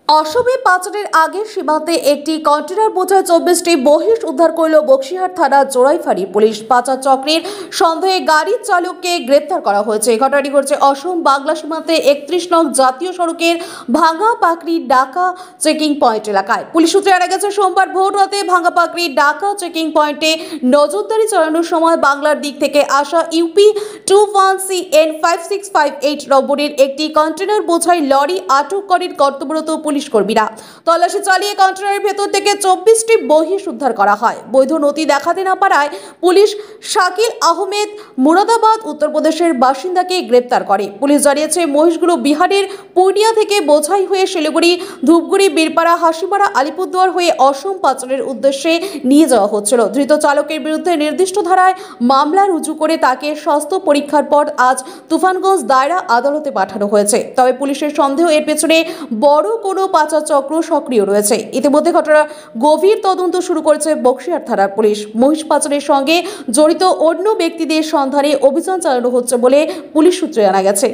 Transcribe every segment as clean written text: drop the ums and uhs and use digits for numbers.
অসমে পাচারের আগে সীমান্তে একটি কন্টেনার বোঝাই 24টি মহিষ উদ্ধার করল বক্সিহাট থানা জোড়াইফাড়ি পুলিশ। পাচার চক্রের সন্দেহে গাড়ির চালককে গ্রেপ্তার করা হয়েছে। ঘটনাটি ঘটছে অসম বাংলা সীমান্তে 31 নং জাতীয় সড়কের ভাঙ্গা পাকড়ি ডাকা চেকিং পয়েন্ট এলাকায়। পুলিশ সূত্রে জানা গেছে, সোমবার ভোর রাতে ভাঙ্গা পাকড়ি ডাকা চেকিং পয়েন্টে নজরদারি চালানোর সময় বাংলার দিক থেকে আসা ইউপি 21CN 5658 নম্বরের একটি কন্টেনার বোঝাই লরি আটক করেন কর্তব্যরত পুলিশ কর্মীরা। তল্লাশি চালিয়ে কন্টেনারের ভেতর থেকে 24টি মহিষ উদ্ধার করা হয়। বৈধ নথি দেখাতে না পারায় পুলিশ শাকিল আহমেদ মুরাদাবাদ উত্তরপ্রদেশের বাসিন্দাকে গ্রেপ্তার করে। পুলিশ জানিয়েছে, মহিষগুলো বিহারের পূর্ণিয়া থেকে বোঝাই হয়ে শিলিগুড়ি, ধূপগুড়ি, বীরপাড়া, হাসিমারা, আলিপুরদুয়ার হয়ে অসম পাচারের উদ্দেশ্যে নিয়ে যাওয়া হচ্ছিল। ধৃত চালকের বিরুদ্ধে নির্দিষ্ট ধারায় মামলা রুজু করে তাকে স্বাস্থ্য পরীক্ষার পর আজ তুফানগঞ্জ দায়রা আদালতে পাঠানো হয়েছে। তবে পুলিশের সন্দেহ এর পেছনে বড় কোনো পাচার চক্র সক্রিয় রয়েছে। ইতিমধ্যে ঘটনার গভীর তদন্ত শুরু করেছে বক্সিহাট থানার পুলিশ। মহিষ পাচারের সঙ্গে জড়িত অন্য ব্যক্তিদের সন্ধানে অভিযান চালানো হচ্ছে বলে পুলিশ সূত্রে জানা গেছে।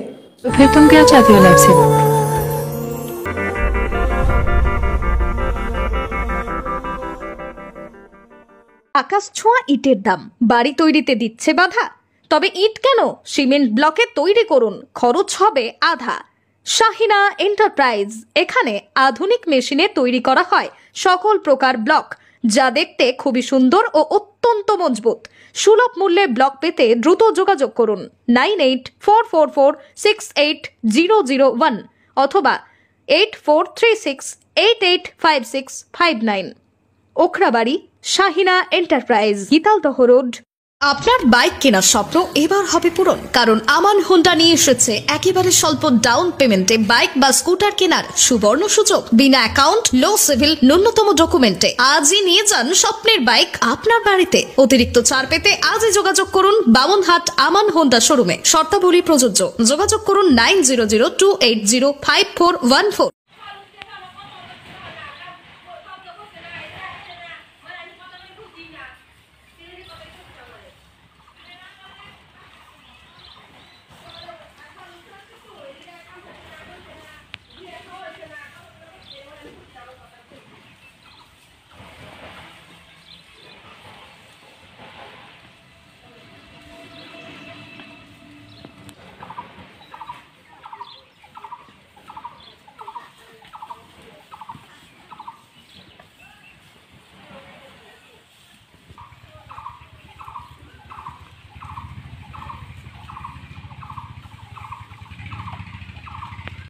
আকাশ ছোঁয়া ইটের দাম বাড়ি তৈরিতে দিচ্ছে বাধা। তবে ইট কেন, সিমেন্ট ব্লকে তৈরি করুন, খরচ হবে আধা। শাহিনা এন্টারপ্রাইজ, এখানে আধুনিক মেশিনে তৈরি করা হয় সকল প্রকার ব্লক, যা দেখতে খুবই সুন্দর ও অত্যন্ত মজবুত। সুলভ মূল্যে ব্লক পেতে দ্রুত যোগাযোগ করুন 9844468001 অথবা 8436885659। Okhrabari, Shahina enterprise, Gitaldaha road. আপনার বাইক কেনার স্বপ্ন এবার হবে পূরণ, কারণ আমান হোন্ডা নিয়ে এসেছে একেবারে স্বল্প ডাউন পেমেন্টে বাইক বা স্কুটার কেনার সুবর্ণ সুযোগ। বিনা অ্যাকাউন্ট, লো সিভিল, ন্যূনতম ডকুমেন্টে আজই নিয়ে যান স্বপ্নের বাইক আপনার বাড়িতে। অতিরিক্ত ছাড় পেতে আজই যোগাযোগ করুন বামনহাট আমান হোন্ডা শোরুমে। শর্তাবলী প্রযোজ্য। যোগাযোগ করুন 9002805414।